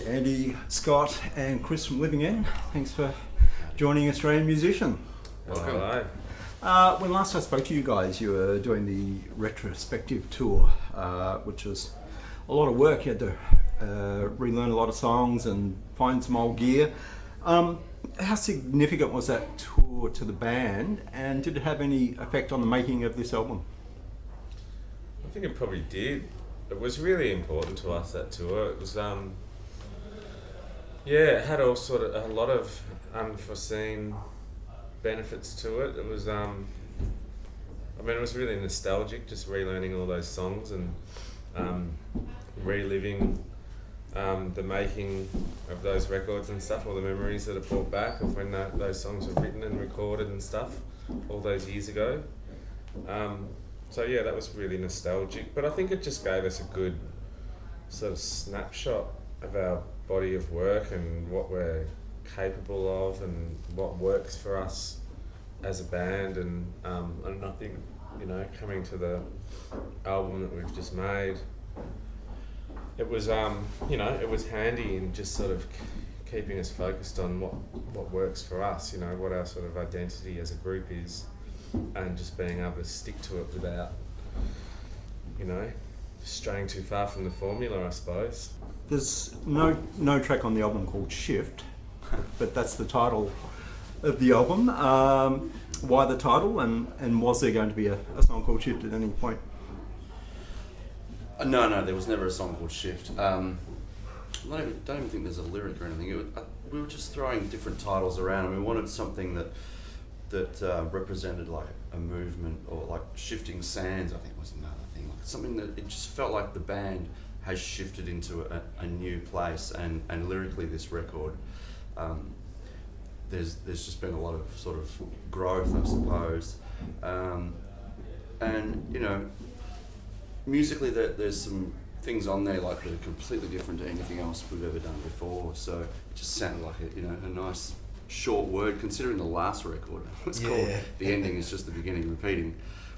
Andy, Scott and Chris from Living End. Thanks for joining Australian Musician. Welcome. When last I spoke to you guys, you were doing the retrospective tour, which was a lot of work. You had to relearn a lot of songs and find some old gear. How significant was that tour to the band, and did it have any effect on the making of this album? I think it probably did. It was really important to us, that tour. It was, it had all sort of a lot of unforeseen benefits to it. It was, it was really nostalgic, just relearning all those songs and reliving the making of those records and stuff, all the memories that are brought back of when those songs were written and recorded and stuff all those years ago. So yeah, that was really nostalgic, but I think it just gave us a good sort of snapshot of our body of work and what we're capable of and what works for us as a band, and I think, coming to the album that we've just made, it was it was handy in just sort of keeping us focused on what works for us, what our sort of identity as a group is, and just being able to stick to it without, straying too far from the formula, I suppose. There's no track on the album called Shift, but that's the title of the album. Why the title, and was there going to be a song called Shift at any point? No, there was never a song called Shift. I don't even think there's a lyric or anything. We were just throwing different titles around, and we wanted something that represented like a movement, or like Shifting Sands, I think was another thing. Like something that it just felt like the band has shifted into a new place, and lyrically this record, there's just been a lot of sort of growth, I suppose, and musically there's some things on there like that are completely different to anything else we've ever done before. So it just sounded like a nice short word, considering the last record was called The Ending is Just the Beginning repeating.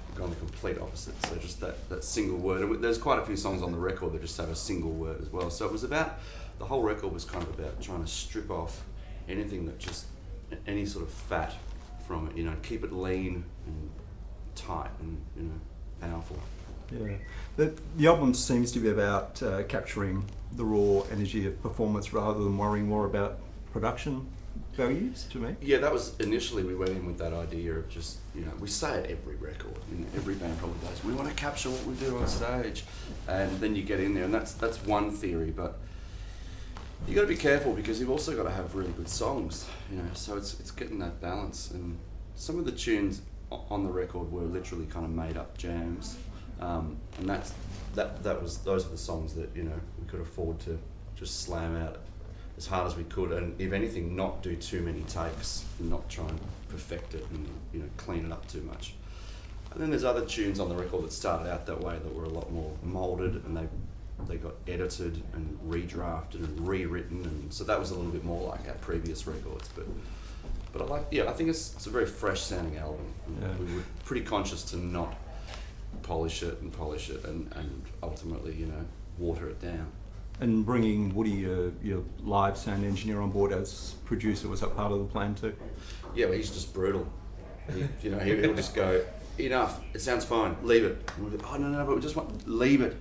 We've gone the complete opposite. So just that single word, and there's quite a few songs on the record that just have a single word as well. So it was about, the whole record was kind of about trying to strip off anything that just, any sort of fat from it, keep it lean and tight and powerful. Yeah, the album seems to be about capturing the raw energy of performance rather than worrying more about production values, to me. Yeah, that was initially, we went in with that idea of just, we say it every record, every band probably does, we want to capture what we do on stage, and then you get in there, and that's one theory, but you got to be careful because you've also got to have really good songs, so it's getting that balance. And some of the tunes on the record were literally kind of made up jams, and those are the songs that we could afford to just slam out as hard as we could, and if anything, not do too many takes, and not try and perfect it and clean it up too much. And then there's other tunes on the record that started out that way that were a lot more moulded, and they got edited and redrafted and rewritten, and so that was a little bit more like our previous records. But I think it's a very fresh sounding album. Yeah. We were pretty conscious to not polish it and ultimately water it down. And bringing Woody, your live sound engineer, on board as producer, was that part of the plan too? Yeah, well, he's just brutal. He'll just go, enough, it sounds fine, leave it. And we'll go, oh no, but we just want, leave it.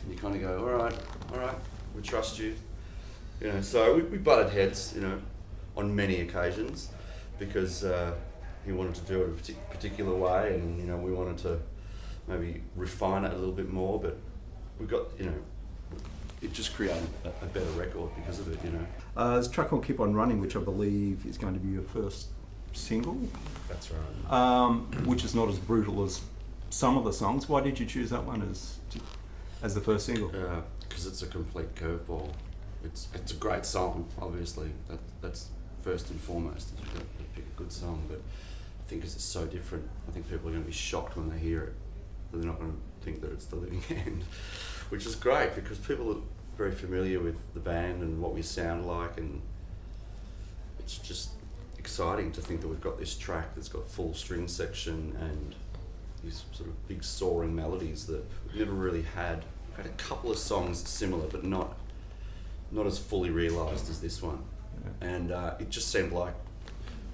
And you kind of go, all right, we trust you. So we butted heads, on many occasions, because he wanted to do it a particular way, and we wanted to maybe refine it a little bit more, but we got, it just created a better record because of it, There's a track called Keep On Running, which I believe is going to be your first single. That's right. Which is not as brutal as some of the songs. Why did you choose that one as the first single? Because it's a complete curveball. It's a great song, obviously. That's first and foremost. You've got to pick a good song, but I think because it's so different, I think people are going to be shocked when they hear it. They're not going to think that it's The Living End, which is great because people are very familiar with the band and what we sound like, and it's just exciting to think that we've got this track that's got full string section and these sort of big soaring melodies that we've never really had. We've had a couple of songs similar, but not not as fully realised as this one. Yeah. And it just seemed like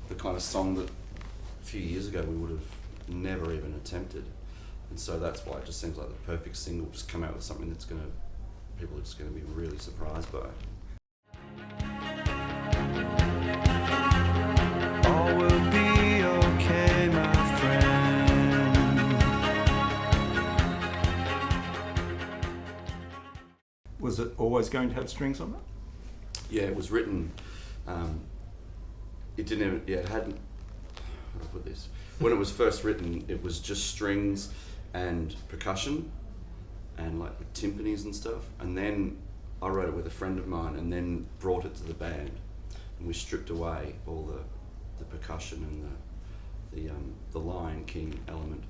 the kind of song that a few years ago we would have never even attempted. And so that's why it just seems like the perfect single, just come out with something that's going to, people are just going to be really surprised by. All will be okay, my friend. Was it always going to have strings on it? Yeah, it was written, it didn't even, yeah, it hadn't, how do I put this? When it was first written, it was just strings and percussion and like with timpanis and stuff. And then I wrote it with a friend of mine and then brought it to the band. And we stripped away all the percussion and the Lion King element.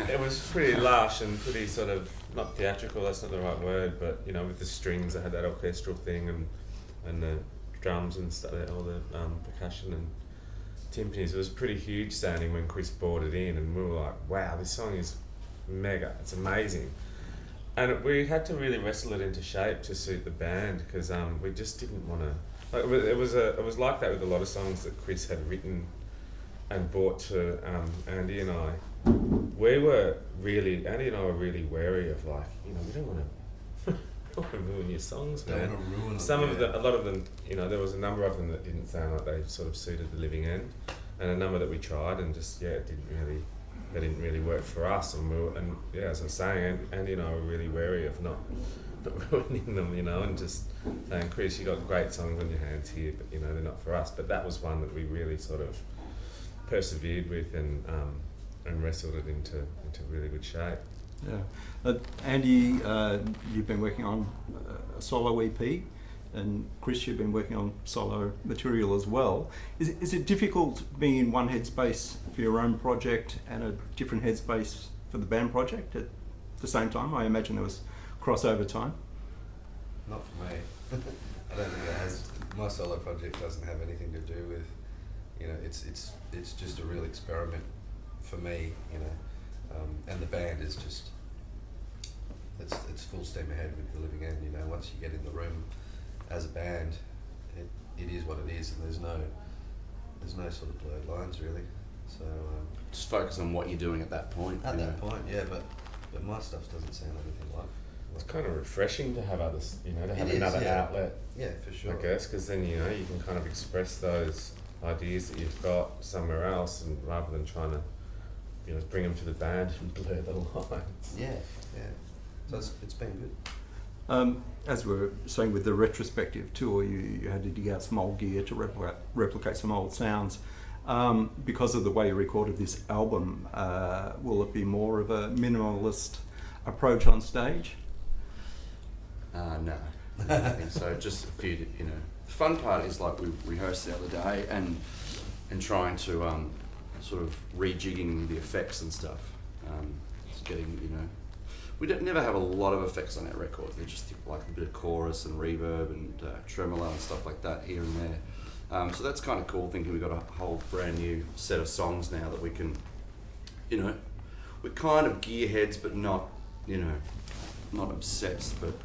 It was pretty lush and pretty sort of, not theatrical, that's not the right word, but you know, with the strings, I had that orchestral thing and the drums and stuff, all the percussion and timpanis. It was pretty huge sounding when Chris brought it in, and we were like, wow, this song is mega, it's amazing. And we had to really wrestle it into shape to suit the band, because we just didn't want to, like, it was like that with a lot of songs that Chris had written and brought to Andy and I. Andy and I were really wary of, like, you know, we don't want to ruin your songs, man. Don't want to ruin Some them, of a lot of them, you know, there was a number of them that didn't sound like they sort of suited the living end, and a number that we tried and just, yeah, they didn't really work for us. And yeah, as I was saying, Andy and I were really wary of not ruining them, you know, and just saying, Chris, you got great songs on your hands here, but you know, they're not for us. But that was one that we really sort of persevered with and wrestled it into really good shape. Yeah. Andy, you've been working on a solo EP, and Chris, you've been working on solo material as well. Is it difficult being in one headspace for your own project and a different headspace for the band project at the same time? I imagine there was crossover time. Not for me. I don't think it has. My solo project doesn't have anything to do with, you know, it's just a real experiment for me, you know, and the band is just, it's full steam ahead with the living end, you know. Once you get in the room as a band, it is what it is, and there's no sort of blurred lines really. So Just focus on what you're doing at that point. at you that know. point, yeah, but my stuff doesn't sound anything like. It's kind of refreshing to have others, you know, to have It is, another yeah. outlet, Yeah, for sure. I guess, because then, you know, you can kind of express those ideas that you've got somewhere else, and rather than trying to, you know, bring them to the band and blur the lines. Yeah, yeah. So it's been good. As we were saying with the retrospective tour, you had to dig out some old gear to replicate some old sounds. Because of the way you recorded this album, will it be more of a minimalist approach on stage? No, I don't think so. Just a few, you know. The fun part is, like, we rehearsed the other day and trying to sort of rejigging the effects and stuff. Just getting, you know, we never have a lot of effects on our record. They're just like a bit of chorus and reverb and tremolo and stuff like that here and there. So that's kind of cool, thinking we've got a whole brand new set of songs now that we can, you know, we're kind of gearheads, but not, you know, not obsessed. But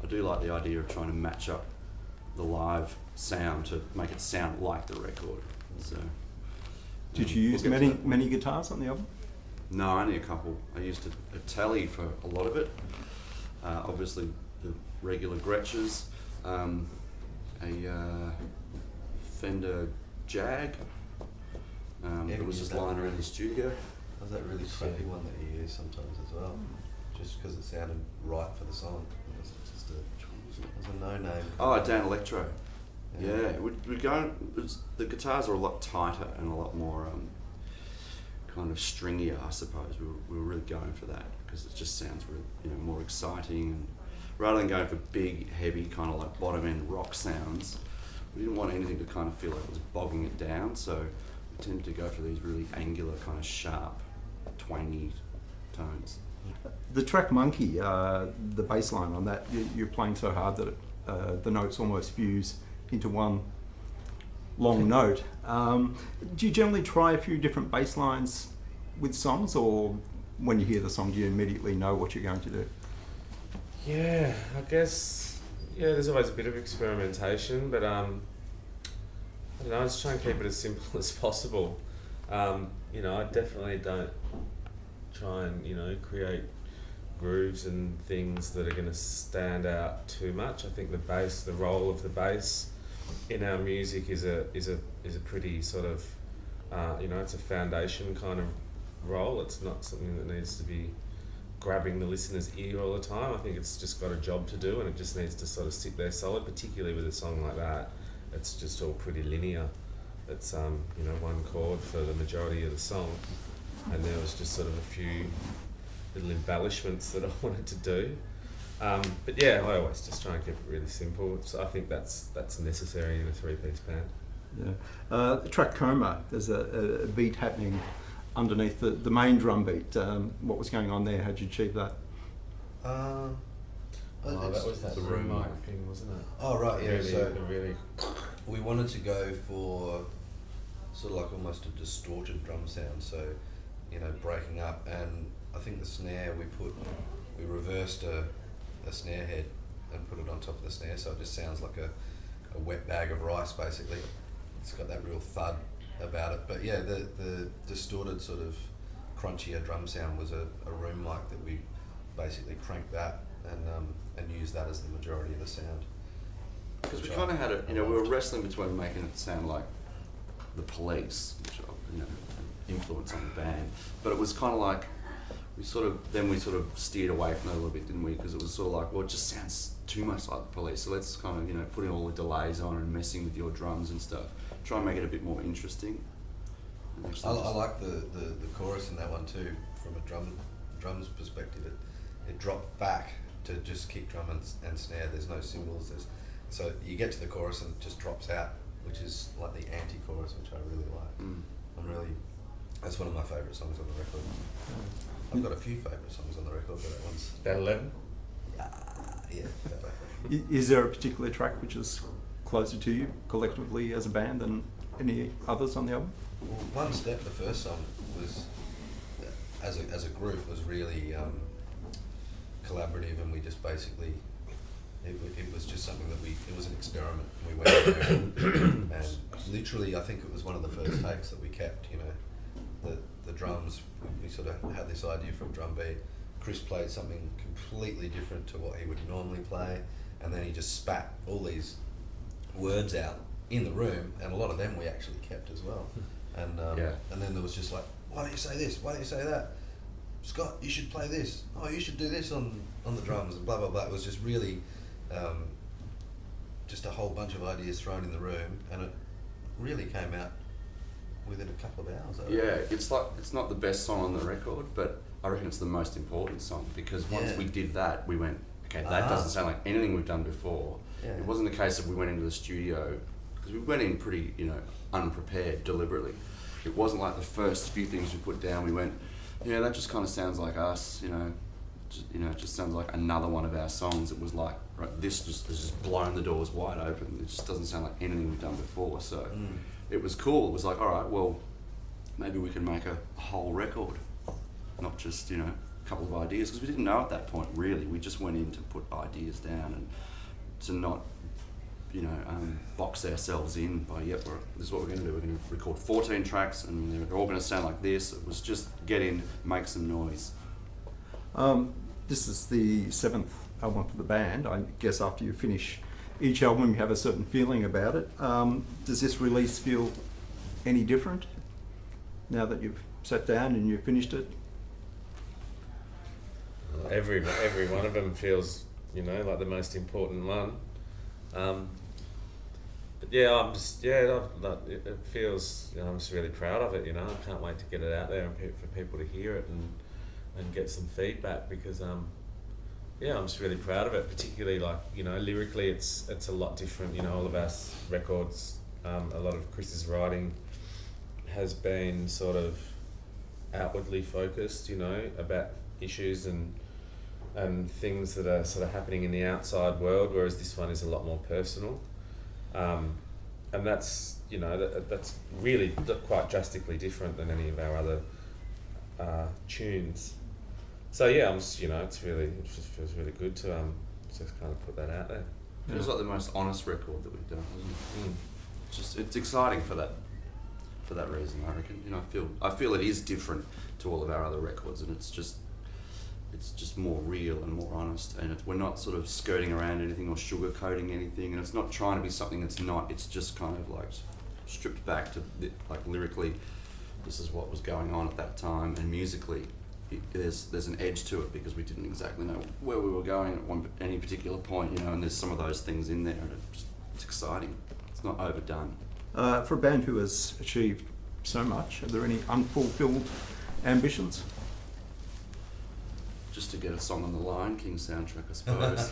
I do like the idea of trying to match up the live sound to make it sound like the record. So, Did you use many guitars on the album? No, only a couple. I used a Tele for a lot of it. Obviously, the regular Gretsch's, a Fender Jag. It was just lying around the studio. Was that really crappy one that you use sometimes as well? Just because it sounded right for the song. It was just a no-name. Oh, Dan Electro. Yeah, the guitars are a lot tighter and a lot more kind of stringier, I suppose. We were really going for that because it just sounds really, you know, more exciting. And rather than going for big, heavy, kind of like bottom-end rock sounds, we didn't want anything to kind of feel like it was bogging it down. So we tended to go for these really angular, kind of sharp, twangy tones. The track Monkey, the bass line on that, you're playing so hard that the notes almost fuse into one long note. Do you generally try a few different bass lines with songs, or when you hear the song, do you immediately know what you're going to do? Yeah, I guess, Yeah, there's always a bit of experimentation, but I don't know, I just try and keep it as simple as possible. You know, I definitely don't try and, you know, create grooves and things that are going to stand out too much. I think the role of the bass in our music is a pretty sort of, you know, it's a foundation kind of role. It's not something that needs to be grabbing the listener's ear all the time. I think it's just got a job to do, and it just needs to sort of sit there solid, particularly with a song like that. It's just all pretty linear. It's you know, one chord for the majority of the song, and there was just sort of a few little embellishments that I wanted to do. But yeah, I always just try and keep it really simple. So I think that's necessary in a three-piece band. Yeah. The track Coma, there's a beat happening underneath the main drum beat. What was going on there? How'd you achieve that? Oh, that was that the room room mic thing, wasn't it? Oh right, yeah. So really we wanted to go for sort of like almost a distorted drum sound, so you know, breaking up. And I think the snare we reversed a snare head and put it on top of the snare, so it just sounds like a wet bag of rice basically. It's got that real thud about it. But yeah, the distorted sort of crunchier drum sound was a room mic that we basically cranked that and used that as the majority of the sound. Because we kind of had we were wrestling between making it sound like the Police, which you know, influence on the band, but it was kind of like we sort of steered away from that a little bit, didn't we? Because it was sort of like, well, it just sounds too much like the Police, so let's kind of, you know, put in all the delays on and messing with your drums and stuff, try and make it a bit more interesting. I like the chorus in that one too, from a drums perspective. It dropped back to just kick drum and snare. There's no cymbals. So you get to the chorus and it just drops out, which is like the anti-chorus, which I really like. That's one of my favourite songs on the record. I've got a few favourite songs on the record, but that one's... That 11? Yeah. Is there a particular track which is closer to you collectively as a band than any others on the album? Well, One Step, the first song, was as a group was really collaborative, and we just basically it was just something that it was an experiment. We went in there and literally, I think it was one of the first takes that we kept. You know, the drums. We sort of had this idea for a drum beat. Chris played something completely different to what he would normally play, and then he just spat all these words out in the room, and a lot of them we actually kept as well. And and then there was just like, why don't you say this? Why don't you say that? Scott, you should play this. Oh, you should do this on the drums, and blah blah blah. It was just really just a whole bunch of ideas thrown in the room, and it really came out within a couple of hours. Yeah, it's not the best song on the record, but I reckon it's the most important song, because once we did that, we went, okay, that doesn't sound like anything we've done before. Yeah. It wasn't the case that we went into the studio, because we went in pretty, you know, unprepared, deliberately. It wasn't like the first few things we put down, we went, yeah, that just kind of sounds like us, it just sounds like another one of our songs. It was like, right, this has just blown the doors wide open. It just doesn't sound like anything we've done before. So it was cool. It was like, all right, well, maybe we can make a whole record, not just, you know, a couple of ideas, because we didn't know at that point, really. We just went in to put ideas down and to not, you know, box ourselves in by, this is what we're going to do. We're going to record 14 tracks and they're all going to sound like this. It was just get in, make some noise. This is the 7th album for the band. I guess after you finish each album, you have a certain feeling about it. Does this release feel any different now that you've sat down and you've finished it? Every one of them feels, you know, like the most important one. But yeah, it feels, you know, I'm just really proud of it, you know. I can't wait to get it out there and for people to hear it and get some feedback, because I'm just really proud of it, particularly, like, you know, lyrically it's a lot different, you know. All of our records, a lot of Chris's writing has been sort of outwardly focused, you know, about issues and things that are sort of happening in the outside world, whereas this one is a lot more personal. And that's, you know, that's really quite drastically different than any of our other tunes. So yeah, I'm just, you know, it just feels really good to just kind of put that out there. Feels like the most honest record that we've done, doesn't it? It's exciting for that reason, I reckon. You know, I feel it is different to all of our other records, and it's just more real and more honest, and we're not sort of skirting around anything or sugarcoating anything, and it's not trying to be something it's not. It's just kind of like stripped back to like lyrically, this is what was going on at that time, and musically, there's an edge to it because we didn't exactly know where we were going at any particular point, you know, and there's some of those things in there, and it's exciting. It's not overdone. For a band who has achieved so much, are there any unfulfilled ambitions? Just to get a song on the Lion King soundtrack, I suppose.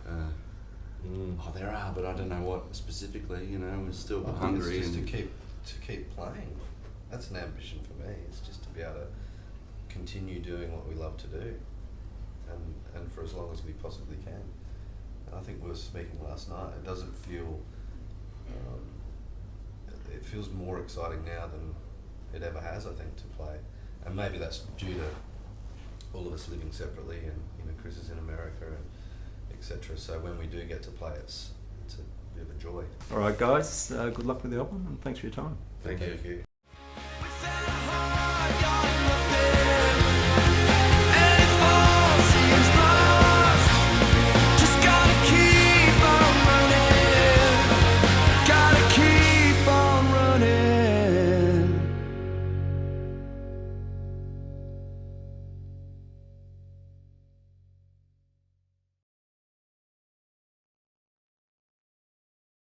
Oh, there are, but I don't know what specifically. You know, we're still hungry. It's just to keep playing. That's an ambition for me. It's just to be able to continue doing what we love to do, and for as long as we possibly can. And I think we were speaking last night. It doesn't feel. It feels more exciting now than it ever has, I think, to play. And maybe that's due to all of us living separately, and you know, Chris is in America, and etc. So when we do get to play, it's a bit of a joy. All right, guys. Good luck with the album, and thanks for your time. Thank you.